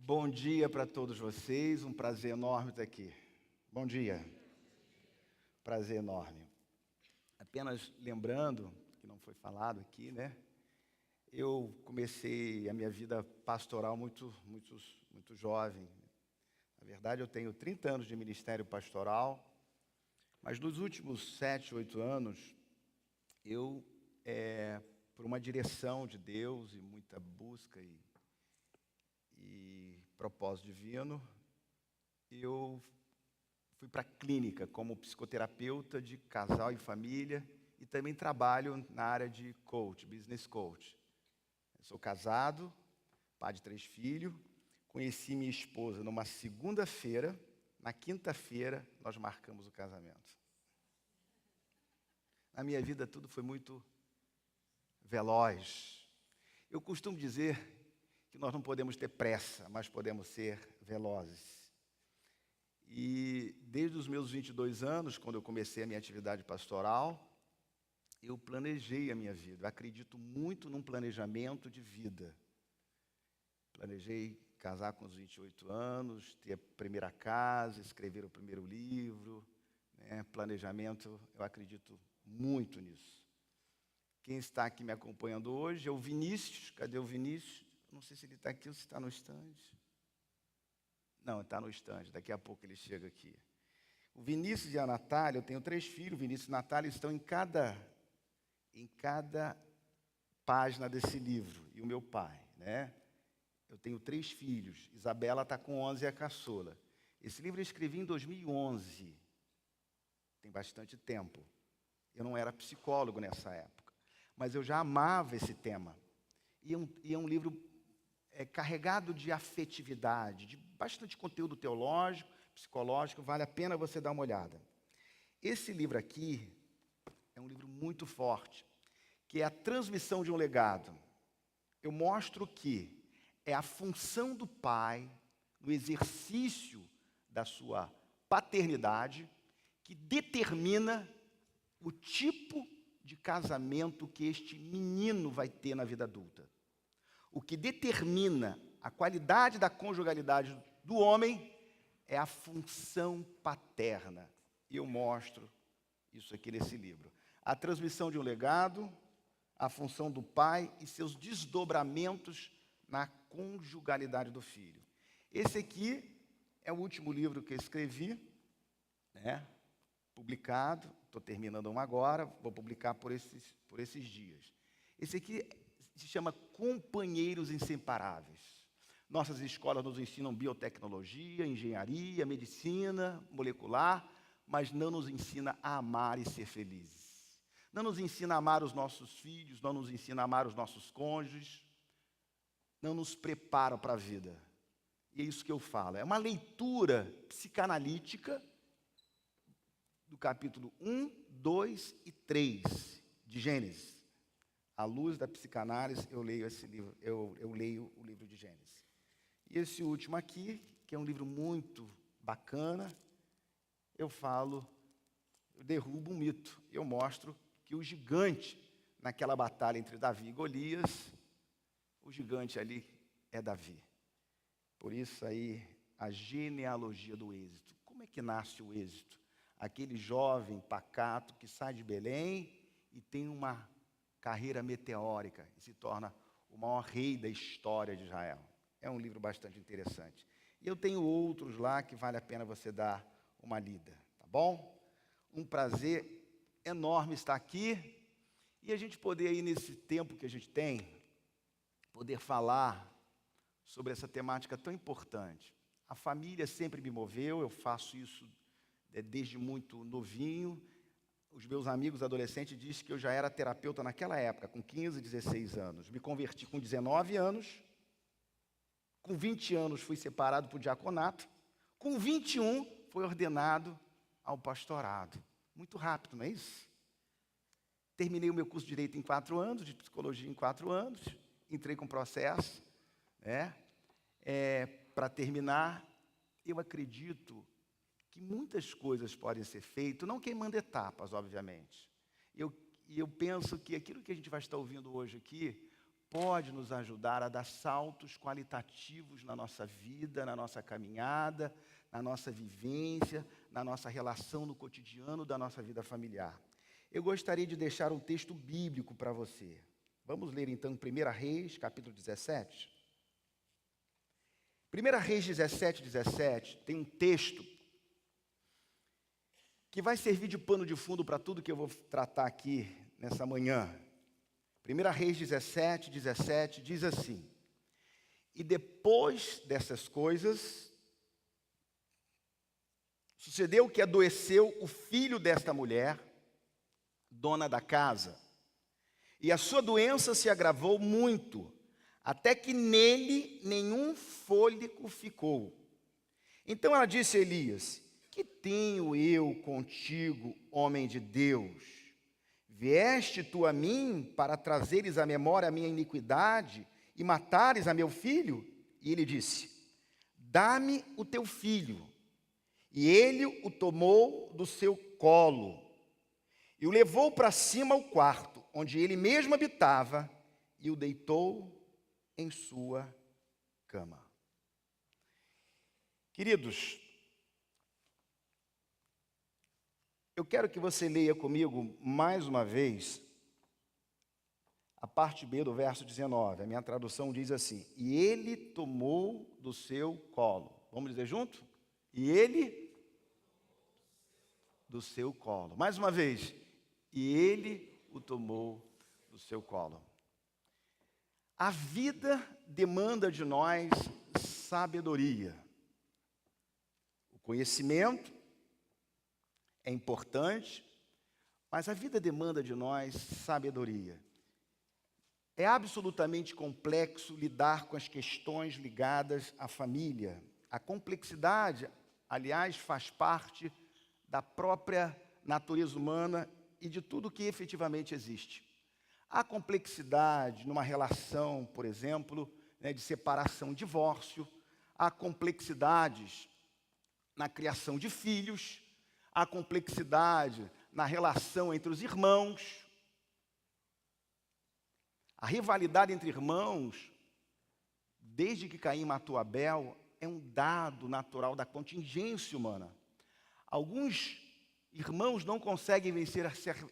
Bom dia para todos vocês, um prazer enorme estar aqui. Bom dia. Prazer enorme. Apenas lembrando, que não foi falado aqui, né? Eu comecei a minha vida pastoral muito jovem. Na verdade, eu tenho 30 anos de ministério pastoral, mas nos últimos 7, 8 anos, eu, por uma direção de Deus e muita busca e propósito divino, eu fui para a clínica como psicoterapeuta de casal e família e também trabalho na área de coach, business coach. Eu sou casado, pai de 3 filhos, conheci minha esposa numa segunda-feira, na quinta-feira nós marcamos o casamento. Na minha vida tudo foi muito veloz. Eu costumo dizer que nós não podemos ter pressa, mas podemos ser velozes. E desde os meus 22 anos, quando eu comecei a minha atividade pastoral, eu planejei a minha vida. Eu acredito muito num planejamento de vida. Planejei casar com os 28 anos, ter a primeira casa, escrever o primeiro livro, né? Planejamento, eu acredito muito nisso. Quem está aqui me acompanhando hoje é o Vinícius. Cadê o Vinícius? Não sei se ele está aqui ou se está no estande. Não, está no estande, daqui a pouco ele chega aqui. O Vinícius e a Natália, eu tenho 3 filhos, o Vinícius e a Natália estão em cada página desse livro. E o meu pai, né? Eu tenho 3 filhos, Isabela está com 11 e a caçula. Esse livro eu escrevi em 2011, tem bastante tempo. Eu não era psicólogo nessa época, mas eu já amava esse tema. E é um livro carregado de afetividade, de bastante conteúdo teológico, psicológico, vale a pena você dar uma olhada. Esse livro aqui é um livro muito forte, que é a transmissão de um legado. Eu mostro que é a função do pai, no exercício da sua paternidade, que determina o tipo de casamento que este menino vai ter na vida adulta. O que determina a qualidade da conjugalidade do homem é a função paterna. E eu mostro isso aqui nesse livro. A transmissão de um legado, a função do pai e seus desdobramentos na conjugalidade do filho. Esse aqui é o último livro que eu escrevi, né? Publicado, estou terminando um agora, vou publicar por esses dias. Esse aqui se chama Companheiros Inseparáveis. Nossas escolas nos ensinam biotecnologia, engenharia, medicina molecular, mas não nos ensina a amar e ser felizes. Não nos ensina a amar os nossos filhos, não nos ensina a amar os nossos cônjuges, não nos prepara para a vida. E é isso que eu falo. É uma leitura psicanalítica do capítulo 1, 2 e 3 de Gênesis. À luz da psicanálise, eu leio esse livro, eu leio o livro de Gênesis. E esse último aqui, que é um livro muito bacana, eu derrubo um mito. Eu mostro que o gigante, naquela batalha entre Davi e Golias, o gigante ali é Davi. Por isso aí, a genealogia do êxito. Como é que nasce o êxito? Aquele jovem pacato que sai de Belém e tem uma carreira meteórica e se torna o maior rei da história de Israel. É um livro bastante interessante. E eu tenho outros lá que vale a pena você dar uma lida, tá bom? Um prazer enorme estar aqui e a gente poder aí nesse tempo que a gente tem, poder falar sobre essa temática tão importante. A família sempre me moveu, eu faço isso desde muito novinho. Os meus amigos adolescentes dizem que eu já era terapeuta naquela época, com 15, 16 anos. Me converti com 19 anos. Com 20 anos fui separado para o diaconato. Com 21 fui ordenado ao pastorado. Muito rápido, não é isso? Terminei o meu curso de Direito em 4 anos, de Psicologia em 4 anos. Entrei com processo, né? Para terminar, eu acredito que muitas coisas podem ser feitas, não queimando etapas, obviamente. E eu penso que aquilo que a gente vai estar ouvindo hoje aqui pode nos ajudar a dar saltos qualitativos na nossa vida, na nossa caminhada, na nossa vivência, na nossa relação no cotidiano da nossa vida familiar. Eu gostaria de deixar um texto bíblico para você. Vamos ler então 1 Reis, capítulo 17. 1 Reis 17, 17, tem um texto que vai servir de pano de fundo para tudo que eu vou tratar aqui nessa manhã. 1 Reis 17, 17 diz assim: e depois dessas coisas, sucedeu que adoeceu o filho desta mulher, dona da casa, e a sua doença se agravou muito, até que nele nenhum fôlego ficou. Então ela disse a Elias: que tenho eu contigo, homem de Deus? Vieste tu a mim para trazeres à memória a minha iniquidade e matares a meu filho? E ele disse: dá-me o teu filho. E ele o tomou do seu colo e o levou para cima ao quarto, onde ele mesmo habitava, e o deitou em sua cama. Queridos, eu quero que você leia comigo mais uma vez a parte B do verso 19. A minha tradução diz assim: e ele tomou do seu colo. Vamos dizer junto? E ele do seu colo. Mais uma vez. E ele o tomou do seu colo. A vida demanda de nós sabedoria. O conhecimento é importante, mas a vida demanda de nós sabedoria. É absolutamente complexo lidar com as questões ligadas à família. A complexidade, aliás, faz parte da própria natureza humana e de tudo que efetivamente existe. Há complexidade numa relação, por exemplo, de separação e divórcio. Há complexidades na criação de filhos. Há complexidade na relação entre os irmãos. A rivalidade entre irmãos, desde que Caim matou Abel, é um dado natural da contingência humana. Alguns irmãos não conseguem vencer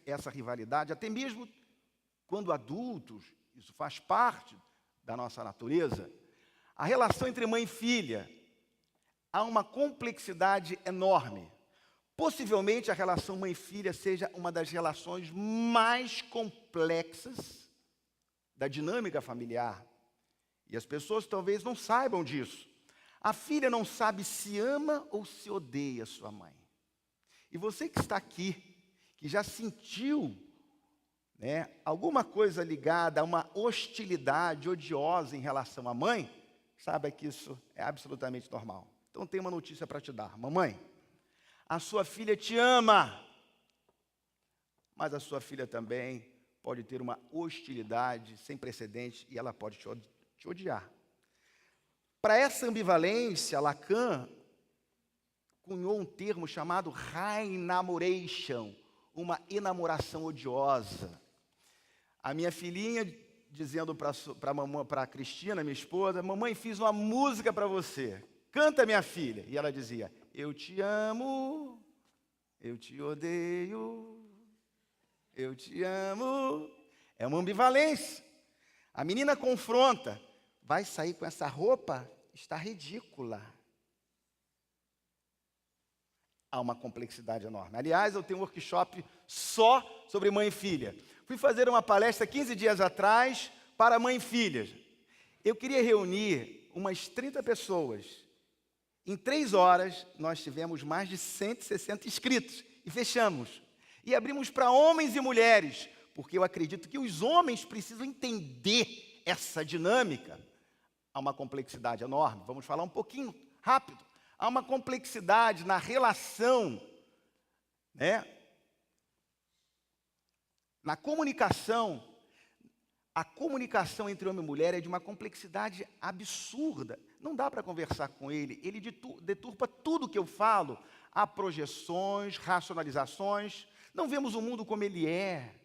essa rivalidade, até mesmo quando adultos, isso faz parte da nossa natureza. A relação entre mãe e filha, há uma complexidade enorme. Possivelmente a relação mãe e filha seja uma das relações mais complexas da dinâmica familiar. E as pessoas talvez não saibam disso. A filha não sabe se ama ou se odeia sua mãe. E você que está aqui, que já sentiu alguma coisa ligada a uma hostilidade odiosa em relação à mãe, saiba que isso é absolutamente normal. Então tem uma notícia para te dar. Mamãe, a sua filha te ama, mas a sua filha também pode ter uma hostilidade sem precedentes e ela pode te odiar. Para essa ambivalência, Lacan cunhou um termo chamado raenamoration, uma enamoração odiosa. A minha filhinha dizendo para a Cristina, minha esposa: mamãe, fiz uma música para você, canta, minha filha. E ela dizia: eu te amo, eu te odeio, eu te amo. É uma ambivalência. A menina confronta: vai sair com essa roupa? Está ridícula. Há uma complexidade enorme. Aliás, eu tenho um workshop só sobre mãe e filha. Fui fazer uma palestra 15 dias atrás para mãe e filhas. Eu queria reunir umas 30 pessoas. Em 3 horas, nós tivemos mais de 160 inscritos e fechamos. E abrimos para homens e mulheres, porque eu acredito que os homens precisam entender essa dinâmica. Há uma complexidade enorme. Vamos falar um pouquinho rápido. Há uma complexidade na relação, na comunicação. A comunicação entre homem e mulher é de uma complexidade absurda. Não dá para conversar com ele. Ele deturpa tudo que eu falo. Há projeções, racionalizações. Não vemos o mundo como ele é.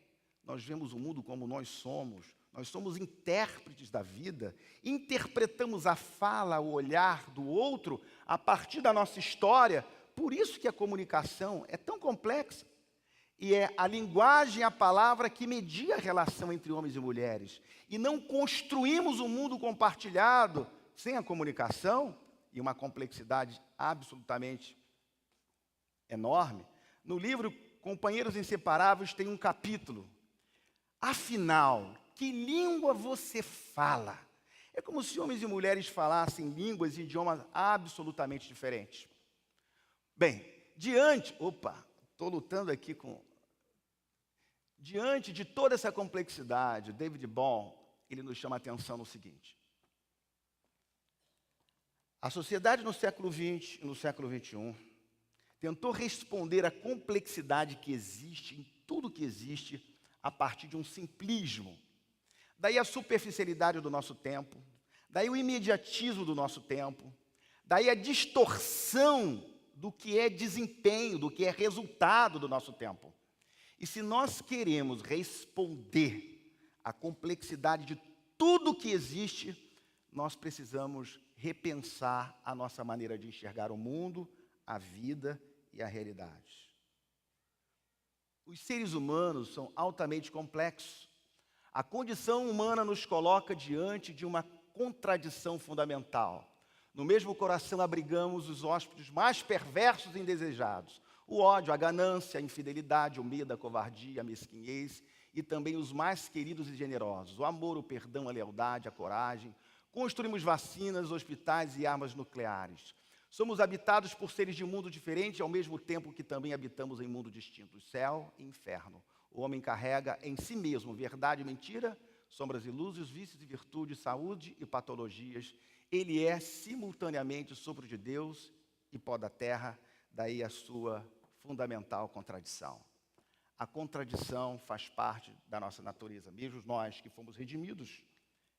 Nós vemos o mundo como nós somos. nós somos intérpretes da vida, interpretamos a fala, o olhar do outro a partir da nossa história. Por isso que a comunicação é tão complexa. E é a linguagem, a palavra que media a relação entre homens e mulheres. E não construímos um mundo compartilhado sem a comunicação, e uma complexidade absolutamente enorme. No livro Companheiros Inseparáveis tem um capítulo. Afinal, que língua você fala? É como se homens e mulheres falassem línguas e idiomas absolutamente diferentes. Bem, estou lutando aqui com... Diante de toda essa complexidade, David Bohm, ele nos chama a atenção no seguinte. A sociedade no século XX e no século XXI tentou responder à complexidade que existe em tudo que existe a partir de um simplismo. Daí a superficialidade do nosso tempo, daí o imediatismo do nosso tempo, daí a distorção do que é desempenho, do que é resultado do nosso tempo. E se nós queremos responder à complexidade de tudo que existe, nós precisamos repensar a nossa maneira de enxergar o mundo, a vida e a realidade. Os seres humanos são altamente complexos. A condição humana nos coloca diante de uma contradição fundamental. No mesmo coração abrigamos os hóspedes mais perversos e indesejados. O ódio, a ganância, a infidelidade, o medo, a covardia, a mesquinhez e também os mais queridos e generosos. O amor, o perdão, a lealdade, a coragem. Construímos vacinas, hospitais e armas nucleares. Somos habitados por seres de mundo diferente, ao mesmo tempo que também habitamos em mundos distintos, céu e inferno. O homem carrega em si mesmo verdade e mentira, sombras e luzes, vícios e virtudes, saúde e patologias. Ele é simultaneamente o sopro de Deus e pó da terra, daí a sua fundamental contradição. A contradição faz parte da nossa natureza, mesmo nós que fomos redimidos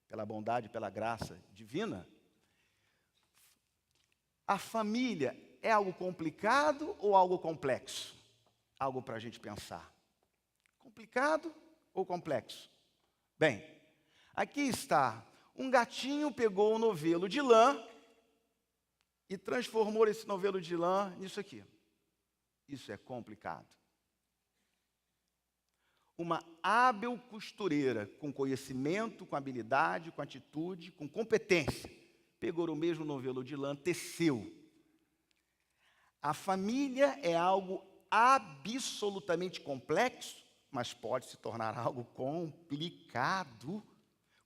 pela bondade e pela graça divina. A família é algo complicado ou algo complexo? Algo para a gente pensar. Complicado ou complexo? Bem, aqui está. Um gatinho pegou um novelo de lã e transformou esse novelo de lã nisso aqui. Isso é complicado. Uma hábil costureira, com conhecimento, com habilidade, com atitude, com competência, pegou o mesmo novelo de lã, teceu. A família é algo absolutamente complexo, mas pode se tornar algo complicado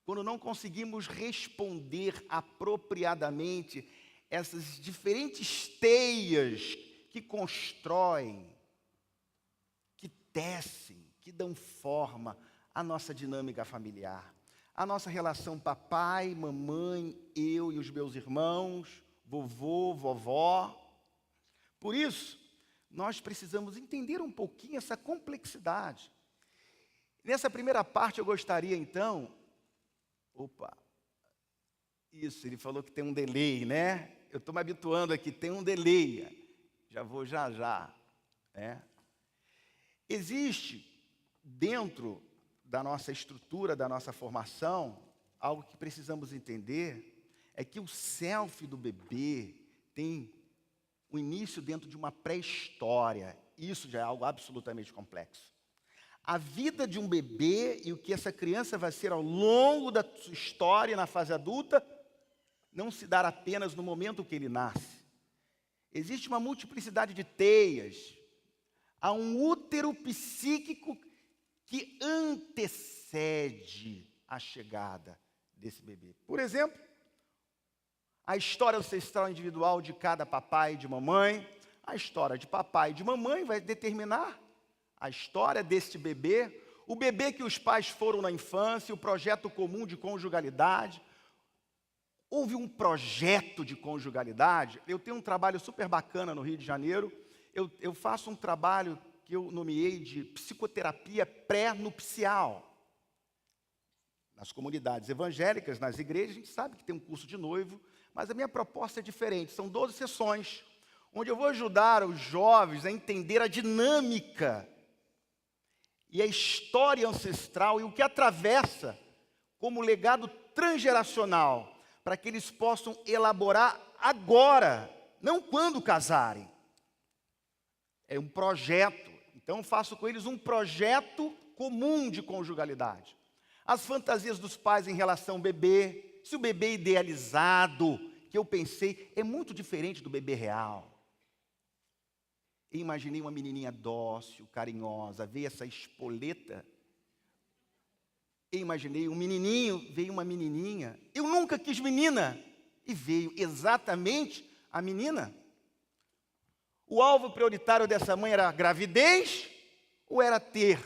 quando não conseguimos responder apropriadamente essas diferentes teias que constroem, que tecem, que dão forma à nossa dinâmica familiar. A nossa relação papai, mamãe, eu e os meus irmãos, vovô, vovó. Por isso, nós precisamos entender um pouquinho essa complexidade. Nessa primeira parte eu gostaria então... Isso, ele falou que tem um delay, né? Eu estou me habituando aqui, tem um delay. Já vou já, né? Existe dentro da nossa estrutura, da nossa formação, algo que precisamos entender, é que o self do bebê tem o início dentro de uma pré-história. Isso já é algo absolutamente complexo. A vida de um bebê e o que essa criança vai ser ao longo da sua história na fase adulta, não se dá apenas no momento que ele nasce. Existe uma multiplicidade de teias. Há um útero psíquico que antecede a chegada desse bebê. Por exemplo, a história ancestral individual de cada papai e de mamãe, a história de papai e de mamãe vai determinar a história deste bebê, o bebê que os pais foram na infância, o projeto comum de conjugalidade. Houve um projeto de conjugalidade. Eu tenho um trabalho super bacana no Rio de Janeiro. Eu faço um trabalho que eu nomeei de psicoterapia pré-nupcial. Nas comunidades evangélicas, nas igrejas, a gente sabe que tem um curso de noivo, mas a minha proposta é diferente. São 12 sessões, onde eu vou ajudar os jovens a entender a dinâmica e a história ancestral e o que atravessa como legado transgeracional, para que eles possam elaborar agora, não quando casarem. É um projeto. Então, eu faço com eles um projeto comum de conjugalidade. As fantasias dos pais em relação ao bebê, se o bebê idealizado, que eu pensei, é muito diferente do bebê real. Eu imaginei uma menininha dócil, carinhosa, veio essa espoleta. Eu imaginei um menininho, veio uma menininha. Eu nunca quis menina, e veio exatamente a menina. O alvo prioritário dessa mãe era a gravidez ou era ter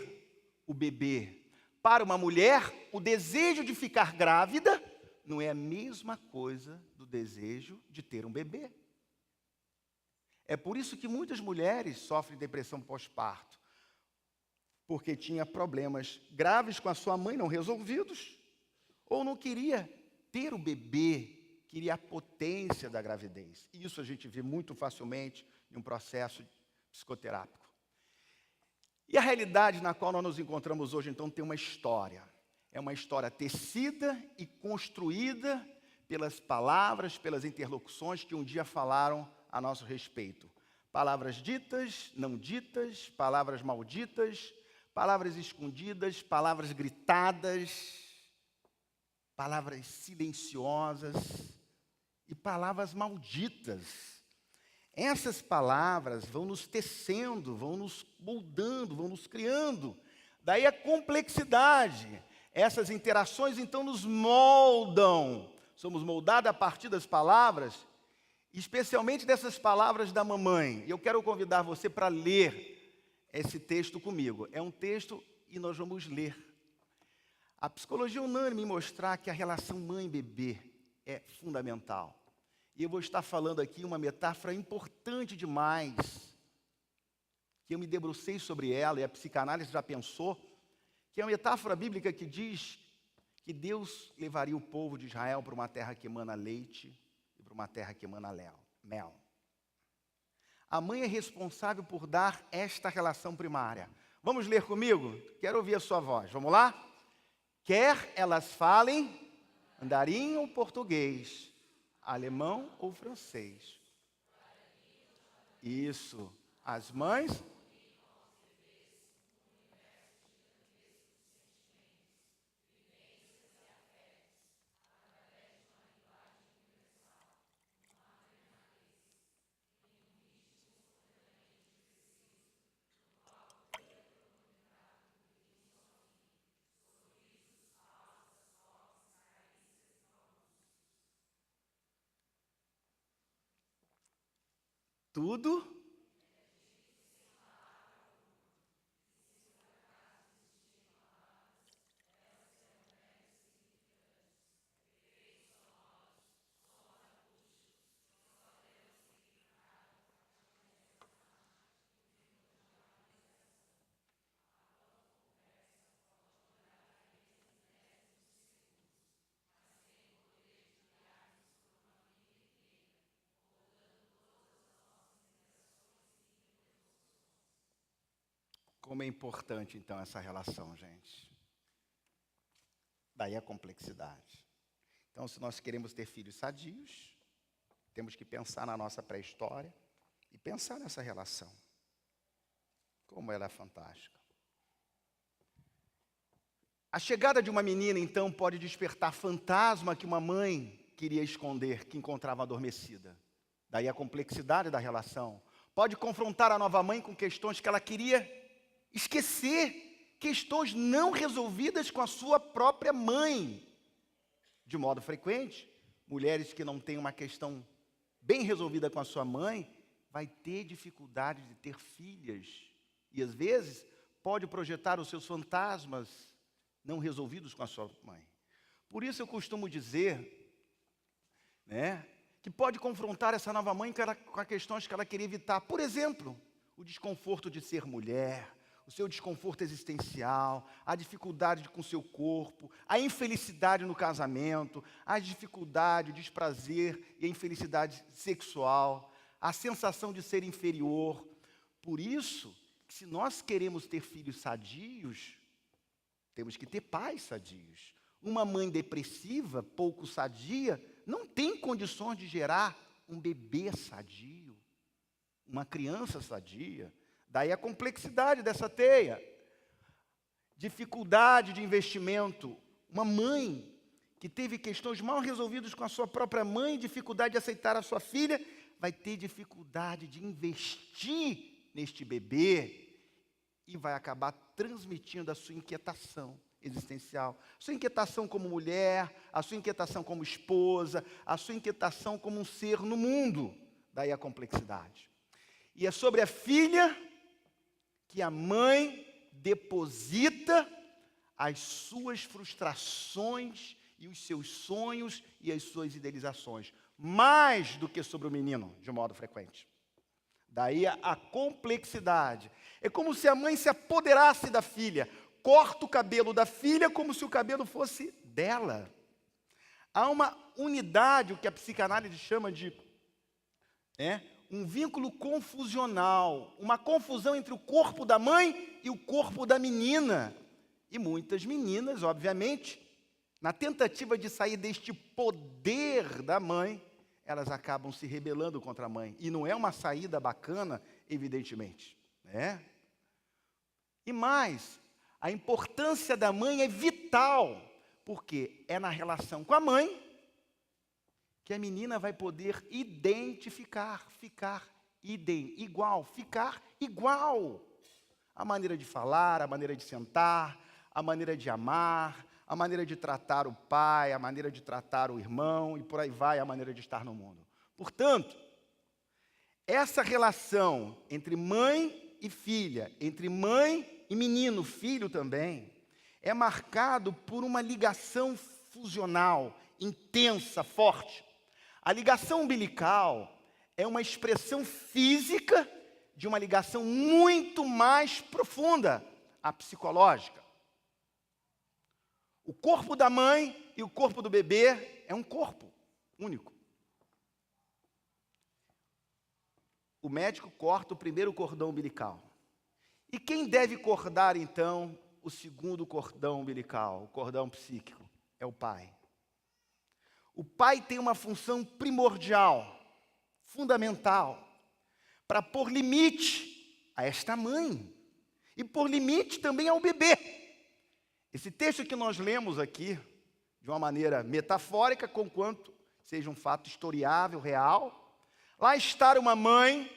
o bebê? Para uma mulher, o desejo de ficar grávida não é a mesma coisa do desejo de ter um bebê. É por isso que muitas mulheres sofrem depressão pós-parto, porque tinha problemas graves com a sua mãe não resolvidos, ou não queria ter o bebê, queria a potência da gravidez. Isso a gente vê muito facilmente em um processo psicoterápico. E a realidade na qual nós nos encontramos hoje, então, tem uma história. É uma história tecida e construída pelas palavras, pelas interlocuções que um dia falaram a nosso respeito. Palavras ditas, não ditas, palavras malditas, palavras escondidas, palavras gritadas, palavras silenciosas e palavras malditas. Essas palavras vão nos tecendo, vão nos moldando, vão nos criando. Daí a complexidade. Essas interações, então, nos moldam. Somos moldados a partir das palavras, especialmente dessas palavras da mamãe. E eu quero convidar você para ler esse texto comigo. É um texto e nós vamos ler. A psicologia unânime mostrar que a relação mãe-bebê é fundamental. E eu vou estar falando aqui uma metáfora importante demais, que eu me debrucei sobre ela, e a psicanálise já pensou, que é uma metáfora bíblica que diz que Deus levaria o povo de Israel para uma terra que emana leite e para uma terra que emana mel. A mãe é responsável por dar esta relação primária. Vamos ler comigo? Quero ouvir a sua voz. Vamos lá? Quer elas falem mandarim ou português, alemão ou francês. Isso. As mães. Tudo. Como é importante, então, essa relação, gente. Daí a complexidade. Então, se nós queremos ter filhos sadios, temos que pensar na nossa pré-história e pensar nessa relação. Como ela é fantástica. A chegada de uma menina, então, pode despertar fantasma que uma mãe queria esconder, que encontrava adormecida. Daí a complexidade da relação. Pode confrontar a nova mãe com questões que ela queria esquecer, questões não resolvidas com a sua própria mãe. De modo frequente, mulheres que não têm uma questão bem resolvida com a sua mãe, vai ter dificuldade de ter filhas. E às vezes, pode projetar os seus fantasmas não resolvidos com a sua mãe. Por isso eu costumo dizer, que pode confrontar essa nova mãe com as questões que ela queria evitar. Por exemplo, o desconforto de ser mulher, o seu desconforto existencial, a dificuldade com o seu corpo, a infelicidade no casamento, a dificuldade, o desprazer e a infelicidade sexual, a sensação de ser inferior. Por isso, se nós queremos ter filhos sadios, temos que ter pais sadios. Uma mãe depressiva, pouco sadia, não tem condições de gerar um bebê sadio, uma criança sadia. Daí a complexidade dessa teia. Dificuldade de investimento. Uma mãe que teve questões mal resolvidas com a sua própria mãe, dificuldade de aceitar a sua filha, vai ter dificuldade de investir neste bebê e vai acabar transmitindo a sua inquietação existencial, a sua inquietação como mulher, a sua inquietação como esposa, a sua inquietação como um ser no mundo. Daí a complexidade. E é sobre a filha que a mãe deposita as suas frustrações e os seus sonhos e as suas idealizações, mais do que sobre o menino, de modo frequente. Daí a complexidade. É como se a mãe se apoderasse da filha, corta o cabelo da filha como se o cabelo fosse dela. Há uma unidade, o que a psicanálise chama de um vínculo confusional, uma confusão entre o corpo da mãe e o corpo da menina. E muitas meninas, obviamente, na tentativa de sair deste poder da mãe, elas acabam se rebelando contra a mãe. E não é uma saída bacana, evidentemente, né? E mais, a importância da mãe é vital, porque é na relação com a mãe que a menina vai poder identificar, ficar igual. A maneira de falar, a maneira de sentar, a maneira de amar, a maneira de tratar o pai, a maneira de tratar o irmão, e por aí vai a maneira de estar no mundo. Portanto, essa relação entre mãe e filha, entre mãe e menino, filho também, é marcado por uma ligação fusional, intensa, forte. A ligação umbilical é uma expressão física de uma ligação muito mais profunda, a psicológica. O corpo da mãe e o corpo do bebê é um corpo único. O médico corta o primeiro cordão umbilical. E quem deve cordar, então, o segundo cordão umbilical, o cordão psíquico? É o pai. O pai tem uma função primordial, fundamental, para pôr limite a esta mãe e pôr limite também ao bebê. Esse texto que nós lemos aqui, de uma maneira metafórica, conquanto seja um fato historiável, real, lá está uma mãe,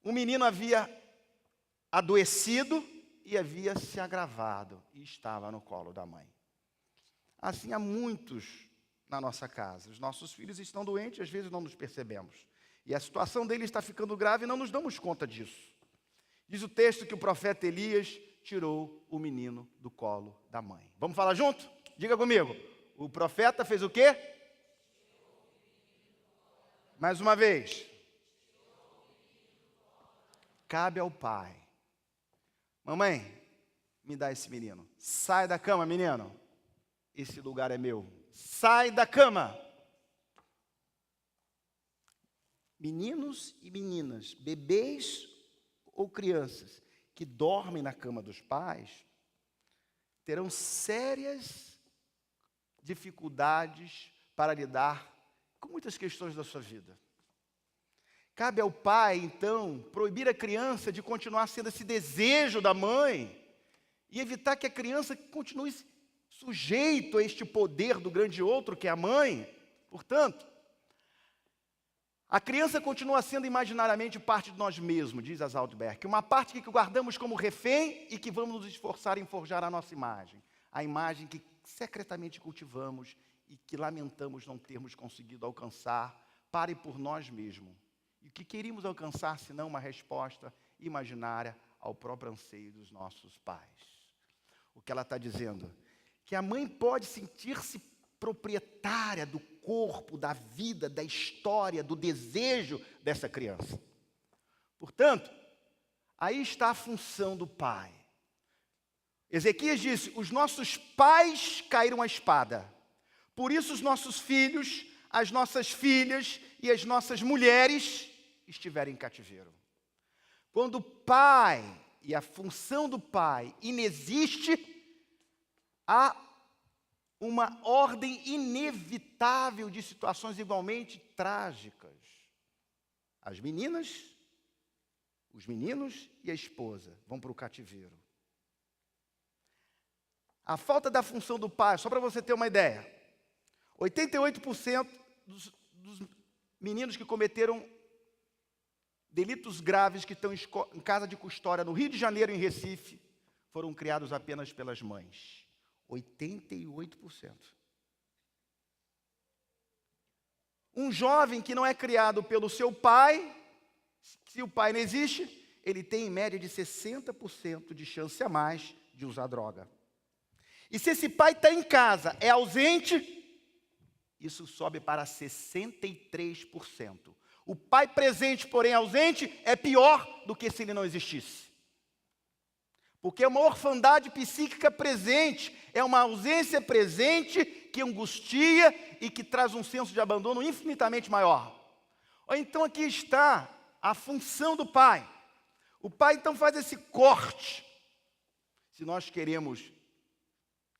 o menino havia adoecido e havia se agravado e estava no colo da mãe. Assim há muitos na nossa casa. Os nossos filhos estão doentes, às vezes não nos percebemos. E a situação deles está ficando grave e não nos damos conta disso. Diz o texto que o profeta Elias tirou o menino do colo da mãe. Vamos falar junto? Diga comigo. O profeta fez o quê? Mais uma vez. Cabe ao pai. Mamãe, me dá esse menino. Sai da cama, menino. Esse lugar é meu. Sai da cama. Meninos e meninas, bebês ou crianças que dormem na cama dos pais, terão sérias dificuldades para lidar com muitas questões da sua vida. Cabe ao pai, então, proibir a criança de continuar sendo esse desejo da mãe e evitar que a criança continue sujeito a este poder do grande outro, que é a mãe. Portanto, a criança continua sendo imaginariamente parte de nós mesmos, diz Azaldberg, uma parte que guardamos como refém e que vamos nos esforçar em forjar a nossa imagem, a imagem que secretamente cultivamos e que lamentamos não termos conseguido alcançar para e por nós mesmos. E o que queríamos alcançar, senão uma resposta imaginária ao próprio anseio dos nossos pais. O que ela está dizendo? Que a mãe pode sentir-se proprietária do corpo, da vida, da história, do desejo dessa criança. Portanto, aí está a função do pai. Ezequias disse: os nossos pais caíram à espada, por isso os nossos filhos, as nossas filhas e as nossas mulheres estiverem em cativeiro. Quando o pai e a função do pai inexiste, há uma ordem inevitável de situações igualmente trágicas. As meninas, os meninos e a esposa vão para o cativeiro. A falta da função do pai, só para você ter uma ideia, 88% dos meninos que cometeram delitos graves que estão em casa de custódia no Rio de Janeiro e em Recife, foram criados apenas pelas mães. 88%. Um jovem que não é criado pelo seu pai, se o pai não existe, ele tem em média de 60% de chance a mais de usar droga. E se esse pai está em casa, é ausente, isso sobe para 63%. O pai presente, porém ausente, é pior do que se ele não existisse. Porque é uma orfandade psíquica presente, é uma ausência presente que angustia e que traz um senso de abandono infinitamente maior. Então aqui está a função do pai. O pai então faz esse corte. Se nós queremos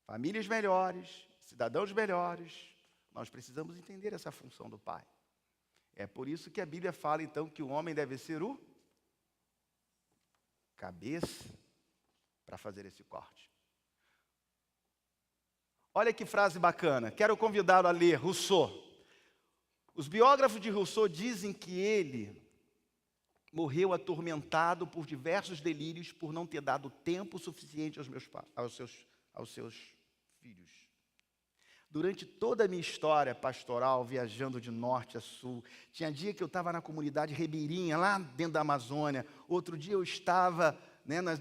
famílias melhores, cidadãos melhores, nós precisamos entender essa função do pai. É por isso que a Bíblia fala então que o homem deve ser o cabeça para fazer esse corte. Olha que frase bacana, quero convidá-lo a ler Rousseau. Os biógrafos de Rousseau dizem que ele morreu atormentado por diversos delírios por não ter dado tempo suficiente aos seus filhos. Durante toda a minha história pastoral, viajando de norte a sul, tinha dia que eu estava na comunidade ribeirinha, lá dentro da Amazônia, outro dia eu estava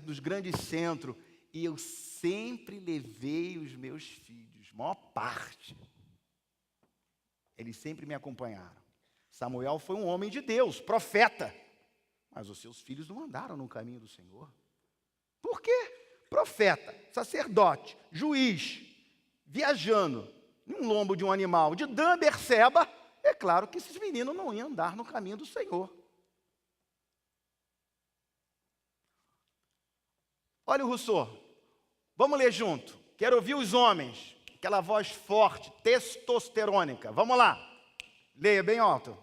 nos grandes centros, e eu sempre levei os meus filhos, maior parte. Eles sempre me acompanharam. Samuel foi um homem de Deus, profeta, mas os seus filhos não andaram no caminho do Senhor. Por quê? Profeta, sacerdote, juiz, viajando num lombo de um animal de Dan a Berseba, é claro que esses meninos não iam andar no caminho do Senhor. Olha o Rousseau, vamos ler junto. Quero ouvir os homens, aquela voz forte, testosterônica. Vamos lá, leia bem alto.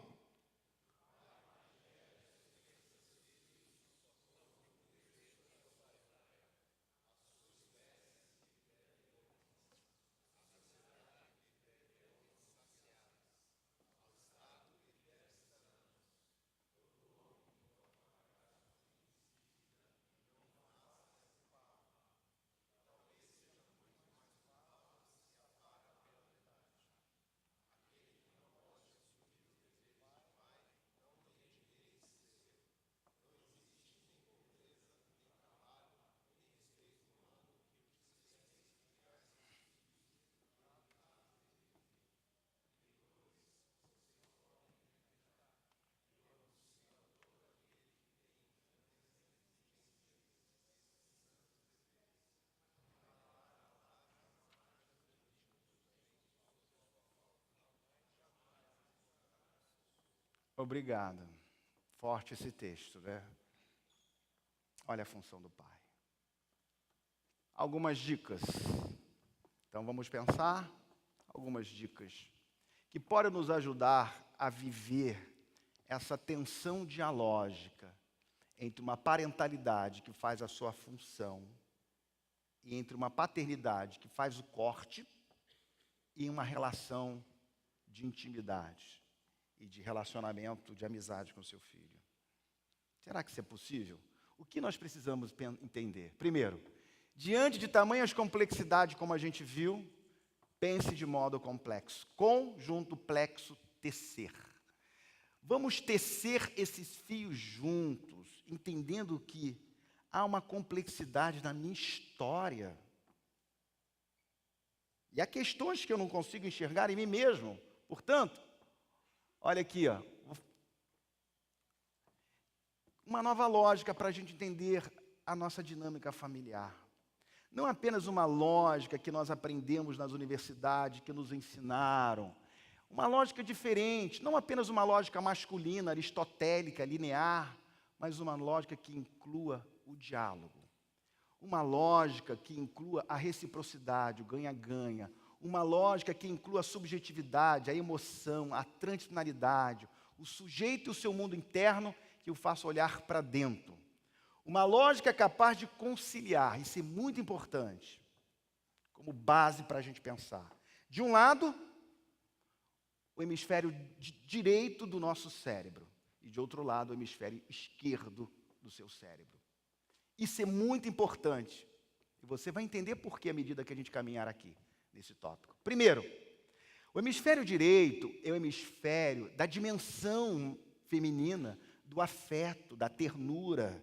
Obrigado. Forte esse texto, né? Olha a função do pai. Algumas dicas. Então vamos pensar algumas dicas que podem nos ajudar a viver essa tensão dialógica entre uma parentalidade que faz a sua função e entre uma paternidade que faz o corte e uma relação de intimidade e de relacionamento, de amizade com seu filho. Será que isso é possível? O que nós precisamos entender? Primeiro, diante de tamanhas complexidades como a gente viu, pense de modo complexo. Conjunto plexo, tecer. Vamos tecer esses fios juntos, entendendo que há uma complexidade na minha história. E há questões que eu não consigo enxergar em mim mesmo. Portanto, olha aqui, ó, uma nova lógica para a gente entender a nossa dinâmica familiar. Não apenas uma lógica que nós aprendemos nas universidades, que nos ensinaram. Uma lógica diferente, não apenas uma lógica masculina, aristotélica, linear, mas uma lógica que inclua o diálogo. Uma lógica que inclua a reciprocidade, o ganha-ganha. uma lógica que inclua a subjetividade, a emoção, a transdisciplinaridade, o sujeito e o seu mundo interno que o faça olhar para dentro. Uma lógica capaz de conciliar, isso é muito importante, como base para a gente pensar. De um lado, o hemisfério direito do nosso cérebro, e de outro lado, o hemisfério esquerdo do seu cérebro. Isso é muito importante, e você vai entender por que à medida que a gente caminhar aqui, nesse tópico. Primeiro, o hemisfério direito é o hemisfério da dimensão feminina, do afeto, da ternura,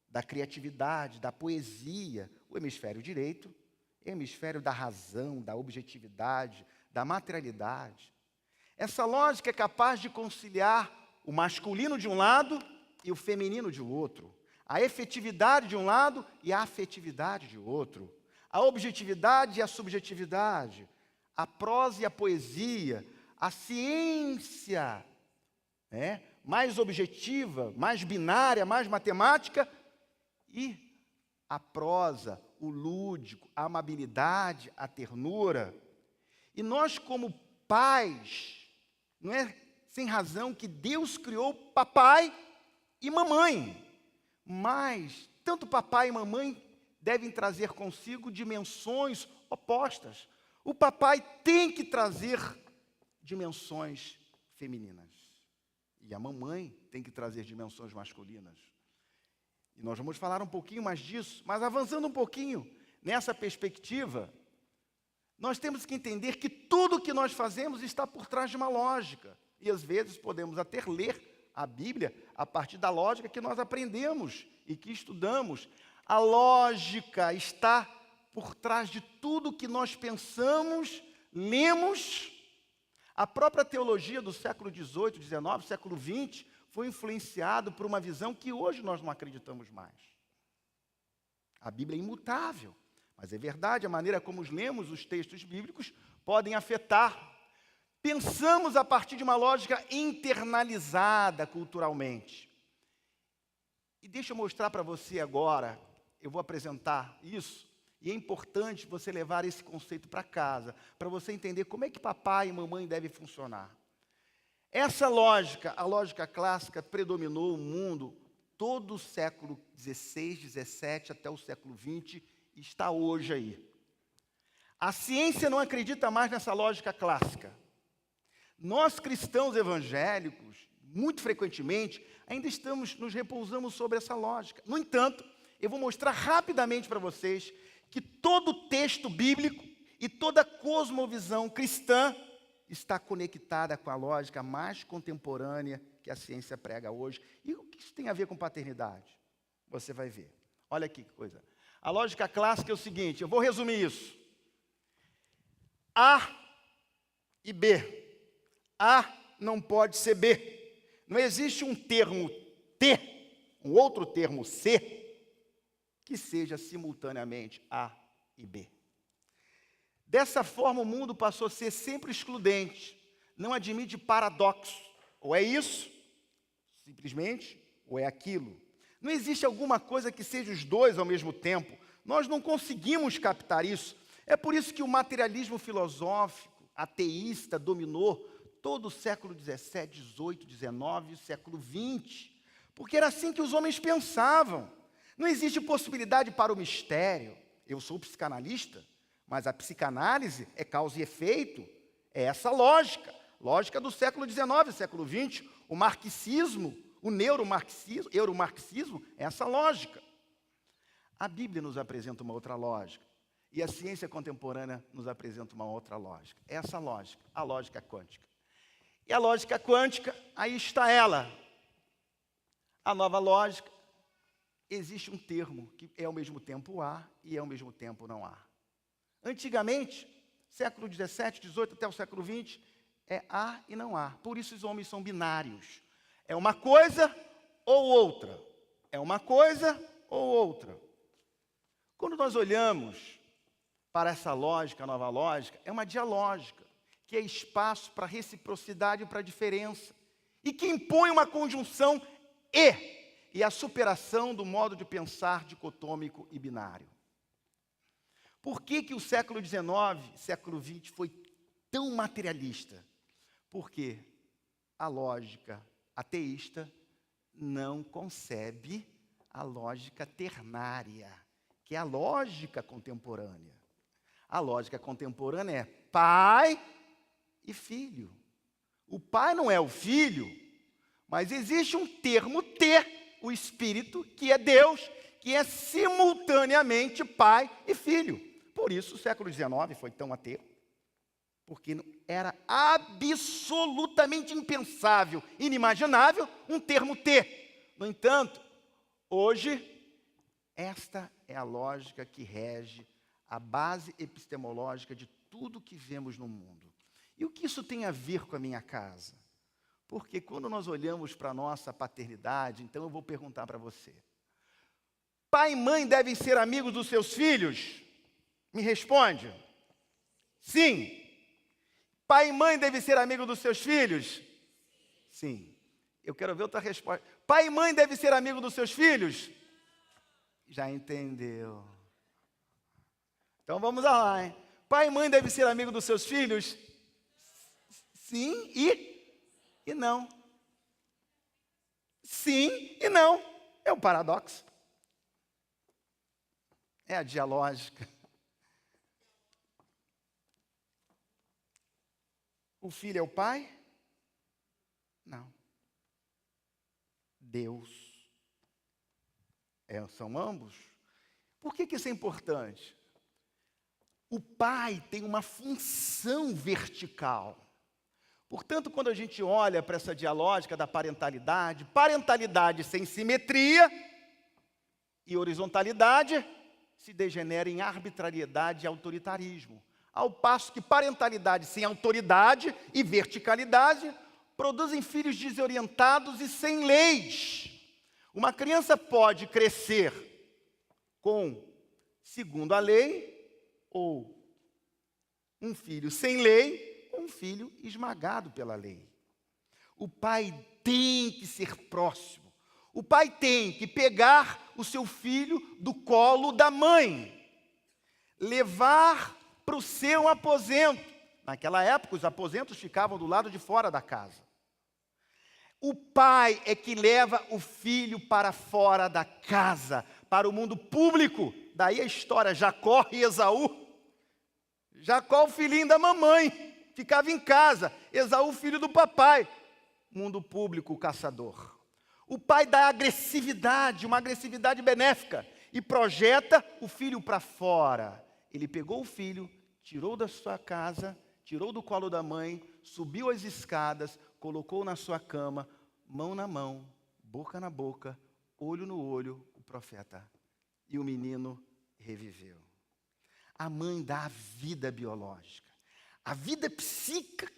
da criatividade, da poesia. O hemisfério direito é o hemisfério da razão, da objetividade, da materialidade. Essa lógica é capaz de conciliar o masculino de um lado e o feminino de outro, a efetividade de um lado e a afetividade de outro, a objetividade e a subjetividade, a prosa e a poesia, a ciência, mais objetiva, mais binária, mais matemática, e a prosa, o lúdico, a amabilidade, a ternura. E nós, como pais, não é sem razão que Deus criou papai e mamãe, mas tanto papai e mamãe devem trazer consigo dimensões opostas. O papai tem que trazer dimensões femininas, e a mamãe tem que trazer dimensões masculinas. E nós vamos falar um pouquinho mais disso, mas avançando um pouquinho nessa perspectiva, nós temos que entender que tudo o que nós fazemos está por trás de uma lógica. E às vezes podemos até ler a Bíblia a partir da lógica que nós aprendemos e que estudamos. A lógica está por trás de tudo que nós pensamos, lemos. A própria teologia do século XVIII, XIX, século XX, foi influenciado por uma visão que hoje nós não acreditamos mais. A Bíblia é imutável, mas é verdade, a maneira como lemos os textos bíblicos podem afetar. Pensamos a partir de uma lógica internalizada culturalmente. E deixa eu mostrar para você agora, eu vou apresentar isso, e é importante você levar esse conceito para casa, para você entender como é que papai e mamãe devem funcionar. Essa lógica, a lógica clássica, predominou o mundo todo o século XVI, XVII até o século XX, e está hoje aí. A ciência não acredita mais nessa lógica clássica. Nós, cristãos evangélicos, muito frequentemente, ainda nos repousamos sobre essa lógica. No entanto, eu vou mostrar rapidamente para vocês que todo texto bíblico e toda cosmovisão cristã está conectada com a lógica mais contemporânea que a ciência prega hoje. E o que isso tem a ver com paternidade? Você vai ver. Olha aqui que coisa. A lógica clássica é o seguinte, eu vou resumir isso. A e B. A não pode ser B. Não existe um termo T, um outro termo C, que seja simultaneamente A e B. Dessa forma, o mundo passou a ser sempre excludente, não admite paradoxo. Ou é isso, simplesmente, ou é aquilo. Não existe alguma coisa que seja os dois ao mesmo tempo. Nós não conseguimos captar isso. É por isso que o materialismo filosófico, ateísta, dominou todo o século XVII, XVIII, XIX e o século XX. Porque era assim que os homens pensavam. Não existe possibilidade para o mistério. Eu sou psicanalista, mas a psicanálise é causa e efeito. É essa lógica. Lógica do século XIX, século XX. O marxismo, o euromarxismo é essa lógica. A Bíblia nos apresenta uma outra lógica. E a ciência contemporânea nos apresenta uma outra lógica. Essa lógica, a lógica quântica. E a lógica quântica, aí está ela. A nova lógica. Existe um termo que é ao mesmo tempo há e é ao mesmo tempo não há. Antigamente, século XVII, XVIII até o século XX, é há e não há. Por isso os homens são binários. É uma coisa ou outra. É uma coisa ou outra. Quando nós olhamos para essa lógica, a nova lógica, é uma dialógica, que é espaço para reciprocidade e para diferença, e que impõe uma conjunção e a superação do modo de pensar dicotômico e binário. Por que o século XIX, século XX foi tão materialista? Porque a lógica ateísta não concebe a lógica ternária, que é a lógica contemporânea. A lógica contemporânea é pai e filho. O pai não é o filho, mas existe um termo T, o Espírito, que é Deus, que é simultaneamente pai e filho. Por isso o século XIX foi tão ateu, porque era absolutamente impensável, inimaginável, um termo T. No entanto, hoje, esta é a lógica que rege a base epistemológica de tudo que vemos no mundo. E o que isso tem a ver com a minha casa? Porque quando nós olhamos para a nossa paternidade, então eu vou perguntar para você. Pai e mãe devem ser amigos dos seus filhos? Me responde. Sim. Pai e mãe devem ser amigos dos seus filhos? Sim. Eu quero ver outra resposta. Pai e mãe devem ser amigos dos seus filhos? Já entendeu. Então vamos lá, hein? Pai e mãe devem ser amigos dos seus filhos? Sim e não. Sim e não. É um paradoxo. É a dialógica. O filho é o pai? Não. Deus. São ambos. Por que isso é importante? O pai tem uma função vertical. Portanto, quando a gente olha para essa dialógica da parentalidade, parentalidade sem simetria e horizontalidade se degenera em arbitrariedade e autoritarismo. Ao passo que parentalidade sem autoridade e verticalidade produzem filhos desorientados e sem leis. Uma criança pode crescer segundo a lei, ou um filho sem lei, ou um filho esmagado pela lei. O pai tem que ser próximo. O pai tem que pegar o seu filho do colo da mãe, levar para o seu aposento. Naquela época, os aposentos ficavam do lado de fora da casa. O pai é que leva o filho para fora da casa, para o mundo público. Daí a história, Jacó e Esaú. Jacó, o filhinho da mamãe, ficava em casa. Esaú, filho do papai. Mundo público, o caçador. O pai dá agressividade, uma agressividade benéfica, e projeta o filho para fora. Ele pegou o filho, tirou da sua casa, tirou do colo da mãe, subiu as escadas, colocou na sua cama, mão na mão, boca na boca, olho no olho, o profeta. E o menino reviveu. A mãe dá a vida biológica. A vida psíquica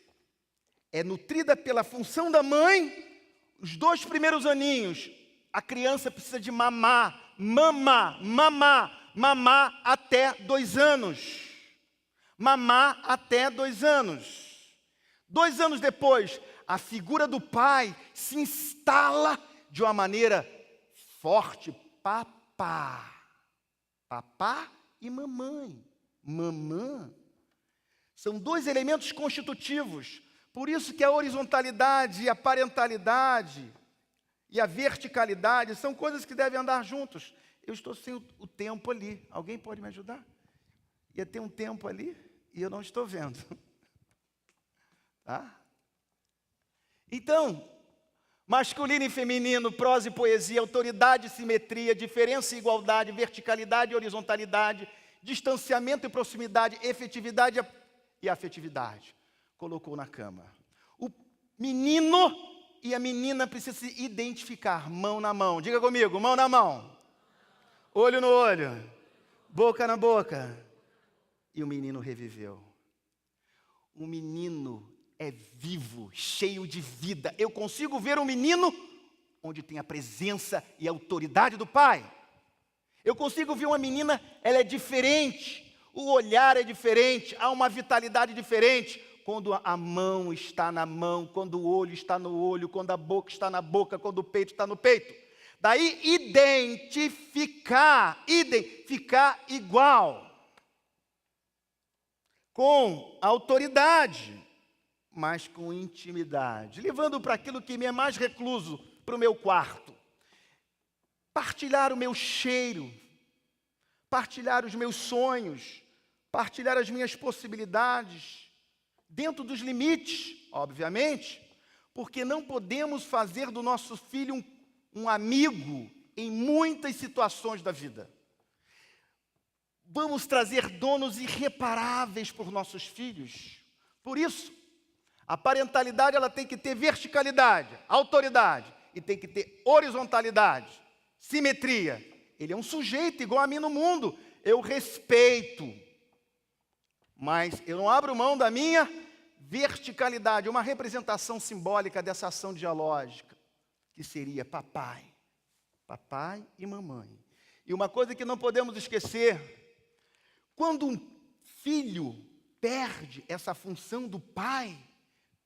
é nutrida pela função da mãe. Os 2 primeiros aninhos, a criança precisa de mamar até 2 anos. Mamar até 2 anos. 2 anos depois, a figura do pai se instala de uma maneira forte. Papá e mamãe. Mamã. São 2 elementos constitutivos. Por isso que a horizontalidade e a parentalidade e a verticalidade são coisas que devem andar juntos. Eu estou sem o tempo ali. Alguém pode me ajudar? Ia ter um tempo ali e eu não estou vendo. Tá? Então, masculino e feminino, prosa e poesia, autoridade e simetria, diferença e igualdade, verticalidade e horizontalidade, distanciamento e proximidade, efetividade e afetividade. Colocou na cama. O menino e a menina precisam se identificar, mão na mão. Diga comigo, mão na mão. Olho no olho. Boca na boca. E o menino reviveu. O menino é vivo, cheio de vida. Eu consigo ver um menino onde tem a presença e a autoridade do pai. Eu consigo ver uma menina, ela é diferente. O olhar é diferente, há uma vitalidade diferente. Quando a mão está na mão, quando o olho está no olho, quando a boca está na boca, quando o peito está no peito. Daí ficar igual. com autoridade, mas com intimidade, levando para aquilo que me é mais recluso, para o meu quarto. Partilhar o meu cheiro, partilhar os meus sonhos, partilhar as minhas possibilidades, dentro dos limites, obviamente, porque não podemos fazer do nosso filho um amigo em muitas situações da vida. Vamos trazer donos irreparáveis por nossos filhos. Por isso, a parentalidade ela tem que ter verticalidade, autoridade, e tem que ter horizontalidade, simetria. Ele é um sujeito igual a mim no mundo. Eu respeito, mas eu não abro mão da minha verticalidade, uma representação simbólica dessa ação dialógica, que seria papai e mamãe. E uma coisa que não podemos esquecer, quando um filho perde essa função do pai,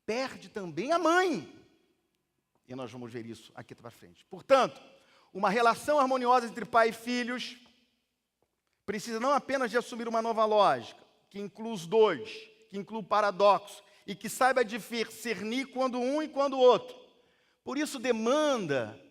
perde também a mãe. E nós vamos ver isso aqui para frente. Portanto, uma relação harmoniosa entre pai e filhos precisa não apenas de assumir uma nova lógica, que inclui os dois, que inclui o paradoxo, e que saiba discernir quando um e quando o outro. Por isso demanda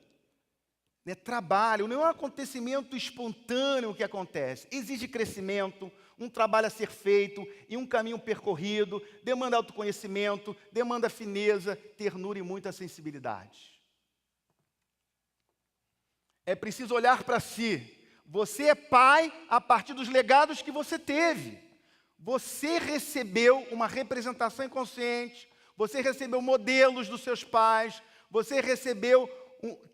trabalho, não é um acontecimento espontâneo que acontece. Exige crescimento, um trabalho a ser feito e um caminho percorrido, demanda autoconhecimento, demanda fineza, ternura e muita sensibilidade. É preciso olhar para si. Você é pai a partir dos legados que você teve. Você recebeu uma representação inconsciente, você recebeu modelos dos seus pais, você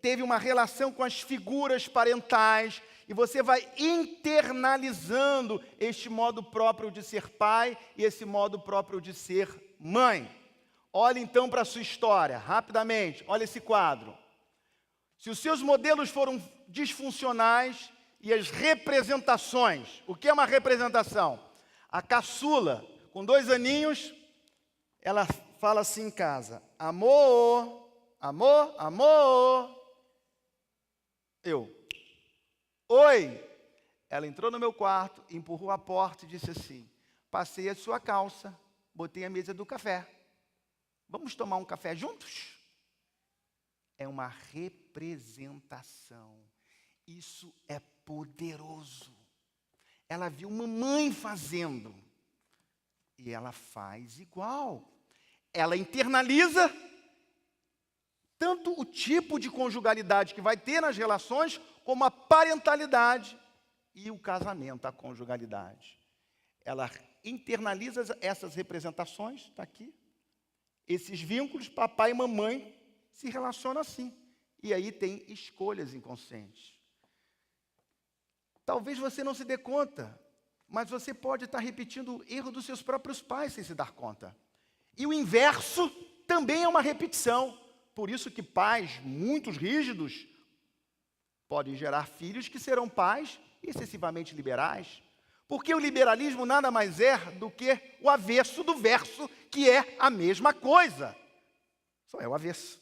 teve uma relação com as figuras parentais, e você vai internalizando este modo próprio de ser pai e esse modo próprio de ser mãe. Olhe então para a sua história, rapidamente, olha esse quadro. Se os seus modelos foram disfuncionais e as representações, o que é uma representação? A caçula, com 2 aninhos, ela fala assim em casa: amor, amor, amor. Oi. Ela entrou no meu quarto, empurrou a porta e disse assim: passei a sua calça, botei a mesa do café. Vamos tomar um café juntos? É uma representação. Isso é poderoso. Ela viu mamãe fazendo e ela faz igual. Ela internaliza tanto o tipo de conjugalidade que vai ter nas relações, como a parentalidade e o casamento, a conjugalidade. Ela internaliza essas representações, está aqui. Esses vínculos, papai e mamãe se relacionam assim. E aí tem escolhas inconscientes. Talvez você não se dê conta, mas você pode estar repetindo o erro dos seus próprios pais sem se dar conta. E o inverso também é uma repetição. Por isso que pais muito rígidos podem gerar filhos que serão pais excessivamente liberais. Porque o liberalismo nada mais é do que o avesso do verso, que é a mesma coisa. Só é o avesso.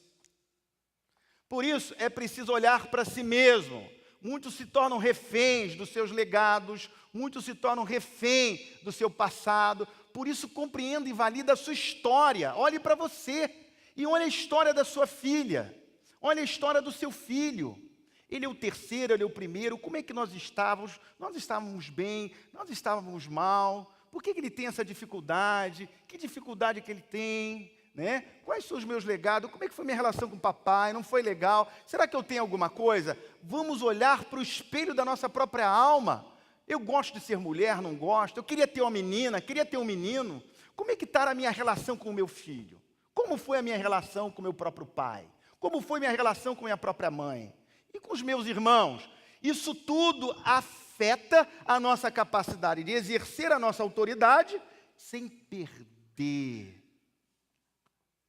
Por isso é preciso olhar para si mesmo. Muitos se tornam reféns dos seus legados, muitos se tornam refém do seu passado. Por isso compreenda e valida a sua história. Olhe para você. E olha a história da sua filha, olha a história do seu filho. Ele é o terceiro, ele é o primeiro. Como é que nós estávamos? Nós estávamos bem, nós estávamos mal. Por que ele tem essa dificuldade? Que dificuldade que ele tem? Né? Quais são os meus legados? Como é que foi minha relação com o papai? Não foi legal? Será que eu tenho alguma coisa? Vamos olhar para o espelho da nossa própria alma. Eu gosto de ser mulher, não gosto? Eu queria ter uma menina, queria ter um menino. Como é que está a minha relação com o meu filho? Como foi a minha relação com o meu próprio pai? Como foi a minha relação com a minha própria mãe? E com os meus irmãos? Isso tudo afeta a nossa capacidade de exercer a nossa autoridade sem perder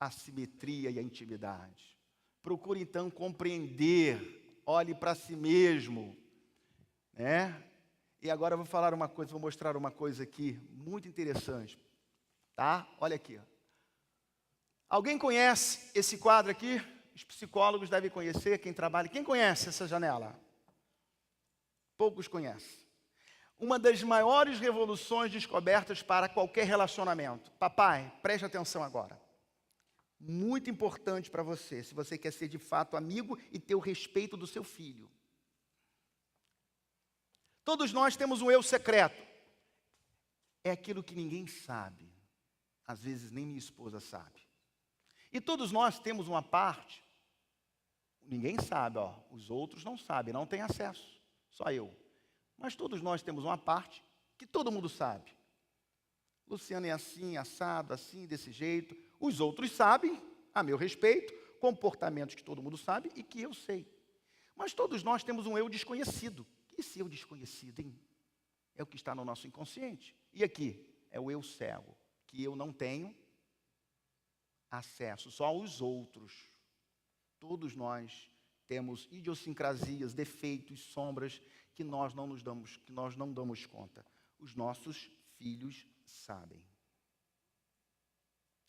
a simetria e a intimidade. Procure então compreender, olhe para si mesmo, né? E agora eu vou falar uma coisa, vou mostrar uma coisa aqui muito interessante, tá? Olha aqui, ó. Alguém conhece esse quadro aqui? Os psicólogos devem conhecer, quem trabalha. Quem conhece essa janela? Poucos conhecem. uma das maiores revoluções descobertas para qualquer relacionamento. Papai, preste atenção agora. Muito importante para você, se você quer ser de fato amigo e ter o respeito do seu filho. Todos nós temos um eu secreto. É aquilo que ninguém sabe. Às vezes nem minha esposa sabe. E todos nós temos uma parte. Ninguém sabe, ó. Os outros não sabem, não têm acesso. Só eu. Mas todos nós temos uma parte que todo mundo sabe. Luciano é assim, assado, assim, desse jeito. Os outros sabem, a meu respeito, comportamentos que todo mundo sabe e que eu sei. Mas todos nós temos um eu desconhecido. Esse eu desconhecido, hein? É o que está no nosso inconsciente. E aqui é o eu cego, que eu não tenho acesso, só aos outros. Todos nós temos idiosincrasias, defeitos, sombras que nós não damos conta. Os nossos filhos sabem.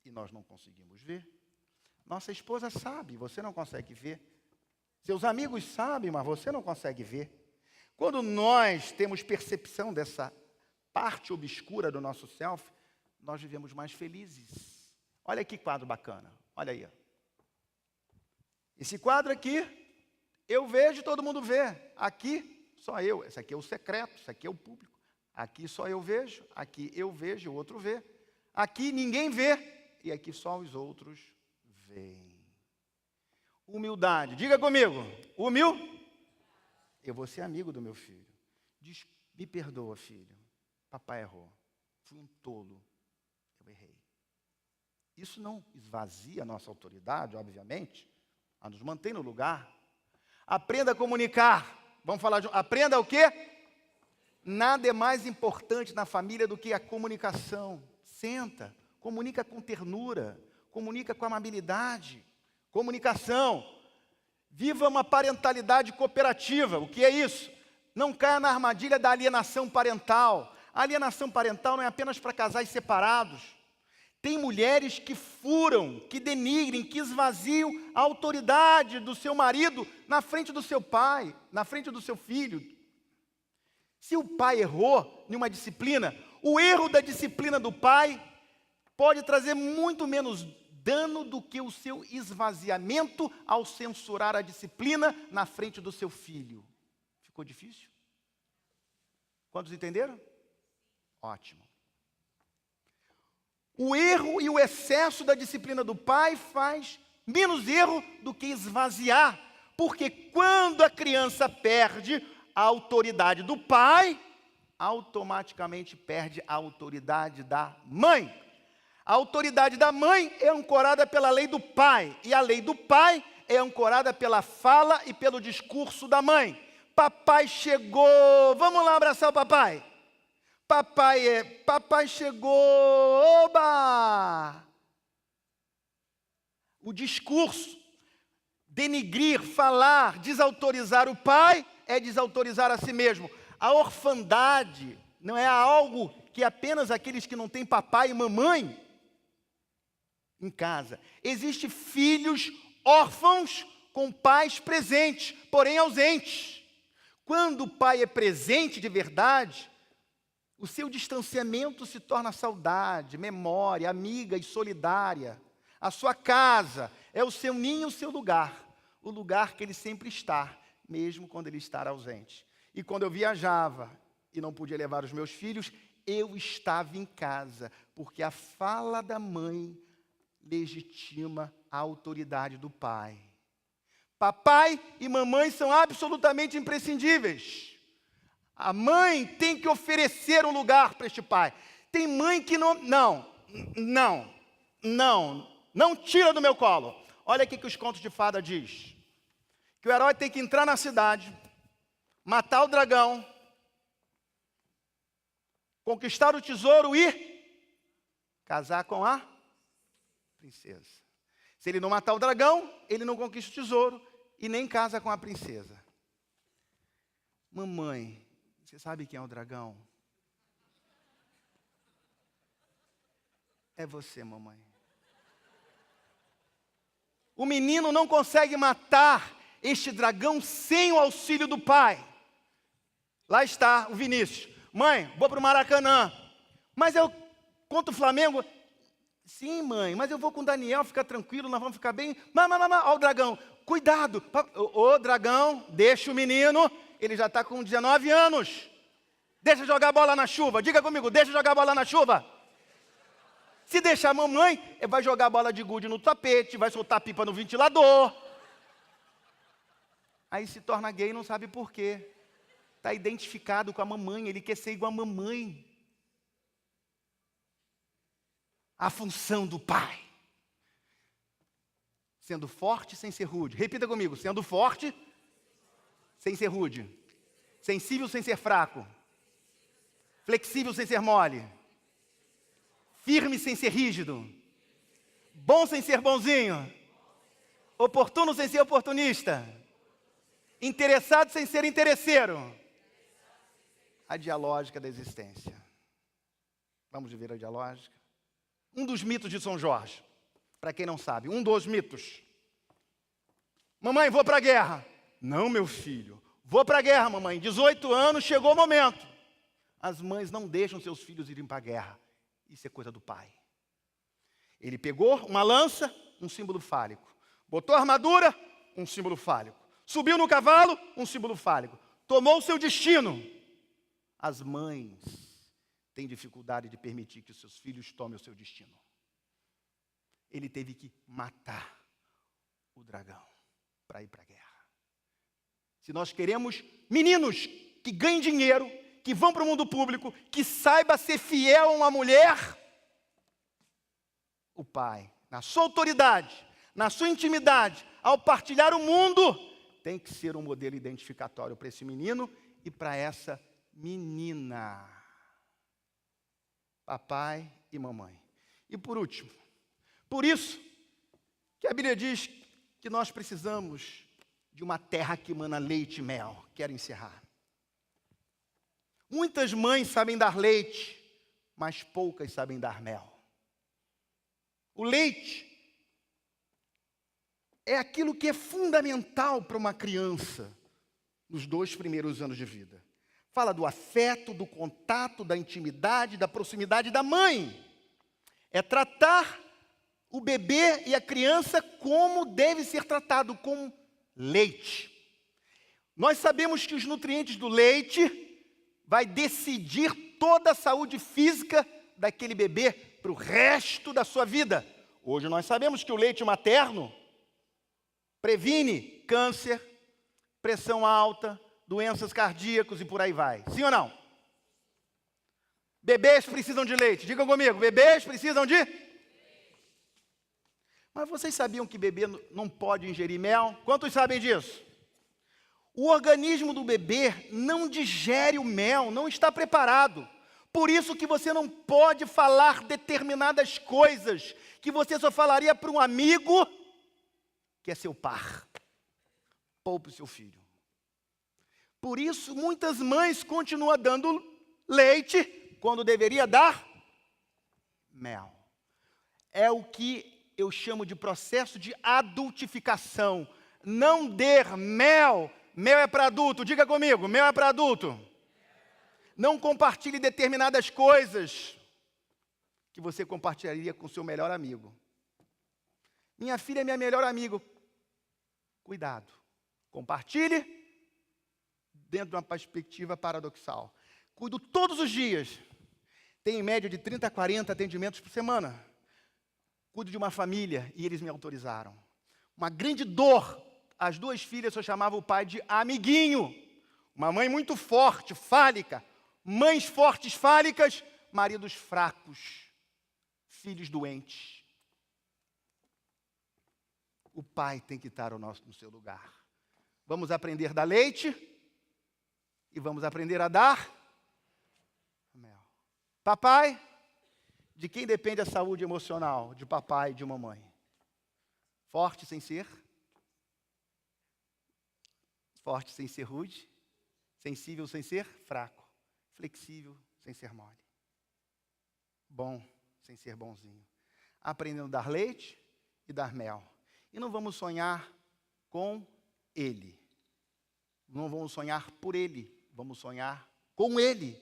E nós não conseguimos ver. Nossa esposa sabe, você não consegue ver. Seus amigos sabem, mas você não consegue ver. Quando nós temos percepção dessa parte obscura do nosso self, nós vivemos mais felizes. Olha que quadro bacana, olha aí. Esse quadro aqui, eu vejo e todo mundo vê. Aqui, só eu. Esse aqui é o secreto, esse aqui é o público. Aqui só eu vejo, aqui eu vejo, o outro vê. Aqui ninguém vê, e aqui só os outros veem. Humildade, diga comigo, eu vou ser amigo do meu filho. Me perdoa, filho. Papai errou. Fui um tolo. Eu errei. Isso não esvazia a nossa autoridade, obviamente. A nos mantém no lugar. Aprenda a comunicar. Vamos falar de... Aprenda o quê? Nada é mais importante na família do que a comunicação. Senta. Comunica com ternura. Comunica com amabilidade. Comunicação. Viva uma parentalidade cooperativa. O que é isso? Não caia na armadilha da alienação parental. A alienação parental não é apenas para casais separados. Tem mulheres que furam, que denigrem, que esvaziam a autoridade do seu marido na frente do seu pai, na frente do seu filho. Se o pai errou em uma disciplina, o erro da disciplina do pai pode trazer muito menos dano do que o seu esvaziamento ao censurar a disciplina na frente do seu filho. Ficou difícil? Quantos entenderam? Ótimo. O erro e o excesso da disciplina do pai faz menos erro do que esvaziar. Porque quando a criança perde a autoridade do pai, automaticamente perde a autoridade da mãe. A autoridade da mãe é ancorada pela lei do pai, e a lei do pai é ancorada pela fala e pelo discurso da mãe. Papai chegou, vamos lá abraçar o papai. Papai chegou, oba! O discurso, denigrir, falar, desautorizar o pai é desautorizar a si mesmo. A orfandade não é algo que apenas aqueles que não têm papai e mamãe em casa. Existem filhos órfãos com pais presentes, porém ausentes. Quando o pai é presente de verdade, o seu distanciamento se torna saudade, memória, amiga e solidária. A sua casa é o seu ninho, o seu lugar. O lugar que ele sempre está, mesmo quando ele está ausente. E quando eu viajava e não podia levar os meus filhos, eu estava em casa, porque a fala da mãe legitima a autoridade do pai. Papai e mamãe são absolutamente imprescindíveis. A mãe tem que oferecer um lugar para este pai. Tem mãe que não tira do meu colo. Olha aqui que os contos de fada diz. Que o herói tem que entrar na cidade, matar o dragão, conquistar o tesouro e casar com a princesa. Se ele não matar o dragão, ele não conquista o tesouro e nem casa com a princesa. Mamãe, você sabe quem é o dragão? É você, mamãe. O menino não consegue matar este dragão sem o auxílio do pai. Lá está o Vinícius. Mãe, vou para o Maracanã. Mas eu contra o Flamengo. Sim, mãe, mas eu vou com o Daniel, fica tranquilo, nós vamos ficar bem. Ó o dragão, cuidado. Ô dragão, deixa o menino, ele já está com 19 anos. Deixa jogar bola na chuva. Diga comigo, deixa jogar bola na chuva. Se deixar a mamãe, vai jogar bola de gude no tapete, vai soltar pipa no ventilador. Aí se torna gay e não sabe por quê. Está identificado com a mamãe, ele quer ser igual a mamãe. A função do pai. Sendo forte sem ser rude. Repita comigo, sendo forte sem ser rude. Sensível sem ser fraco. Flexível sem ser mole. Firme sem ser rígido. Bom sem ser bonzinho. Oportuno sem ser oportunista. Interessado sem ser interesseiro. A dialógica da existência. Vamos ver a dialógica? Um dos mitos de São Jorge. Para quem não sabe, um dos mitos. Mamãe, vou para a guerra. Não, meu filho. Vou para a guerra, mamãe. 18 anos, chegou o momento. As mães não deixam seus filhos irem para a guerra. Isso é coisa do pai. Ele pegou uma lança, um símbolo fálico. Botou a armadura, um símbolo fálico. Subiu no cavalo, um símbolo fálico. Tomou o seu destino. As mães têm dificuldade de permitir que os seus filhos tomem o seu destino. Ele teve que matar o dragão para ir para a guerra. Se nós queremos meninos que ganhem dinheiro, que vão para o mundo público, que saiba ser fiel a uma mulher, o pai, na sua autoridade, na sua intimidade, ao partilhar o mundo, tem que ser um modelo identificatório para esse menino e para essa menina. Papai e mamãe. E por último, por isso que a Bíblia diz que nós precisamos de uma terra que emana leite e mel. Quero encerrar. Muitas mães sabem dar leite, mas poucas sabem dar mel. O leite é aquilo que é fundamental para uma criança nos 2 primeiros anos de vida. Fala do afeto, do contato, da intimidade, da proximidade da mãe. É tratar o bebê e a criança como deve ser tratado, com leite. Nós sabemos que os nutrientes do leite vai decidir toda a saúde física daquele bebê para o resto da sua vida. Hoje nós sabemos que o leite materno previne câncer, pressão alta, doenças cardíacas e por aí vai. Sim ou não? Bebês precisam de leite. Digam comigo, bebês precisam de... Mas vocês sabiam que bebê não pode ingerir mel? Quantos sabem disso? O organismo do bebê não digere o mel, não está preparado. Por isso que você não pode falar determinadas coisas que você só falaria para um amigo que é seu par. Poupe o seu filho. Por isso, muitas mães continuam dando leite quando deveria dar mel. É o que eu chamo de processo de adultificação. Não der mel. Mel é para adulto, diga comigo, mel é para adulto. Não compartilhe determinadas coisas que você compartilharia com seu melhor amigo. Minha filha é minha melhor amiga. Cuidado. Compartilhe dentro de uma perspectiva paradoxal. Cuido todos os dias. Tenho em média de 30 a 40 atendimentos por semana. Cuido de uma família e eles me autorizaram. Uma grande dor. As 2 filhas só chamavam o pai de amiguinho. Uma mãe muito forte, fálica. Mães fortes, fálicas. Maridos fracos. Filhos doentes. O pai tem que estar no seu lugar. Vamos aprender a dar leite. E vamos aprender a dar mel. Papai, de quem depende a saúde emocional? De papai e de mamãe. Forte sem ser. Forte sem ser rude, sensível sem ser fraco, flexível sem ser mole, bom sem ser bonzinho. Aprendendo a dar leite e dar mel. E não vamos sonhar com ele. Não vamos sonhar por ele, vamos sonhar com ele.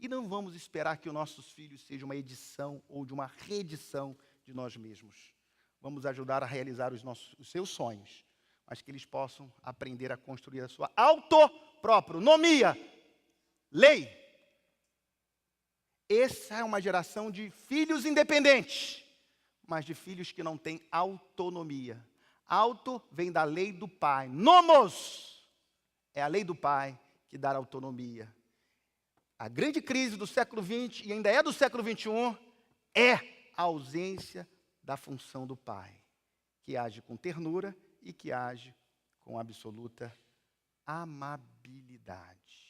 E não vamos esperar que os nossos filhos sejam uma edição ou de uma reedição de nós mesmos. Vamos ajudar a realizar os seus sonhos, mas que eles possam aprender a construir a sua autonomia. Lei. Essa é uma geração de filhos independentes, mas de filhos que não têm autonomia. Auto vem da lei do pai. Nomos é a lei do pai que dá autonomia. A grande crise do século XX, e ainda é do século XXI, é a ausência da função do pai, que age com ternura e que age com absoluta amabilidade.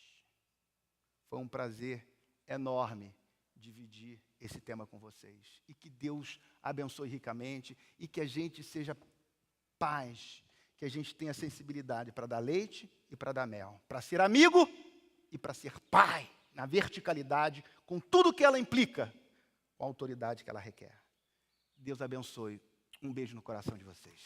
Foi um prazer enorme dividir esse tema com vocês. E que Deus abençoe ricamente e que a gente seja paz, que a gente tenha sensibilidade para dar leite e para dar mel, para ser amigo e para ser pai, na verticalidade, com tudo que ela implica, com a autoridade que ela requer. Deus abençoe. Um beijo no coração de vocês.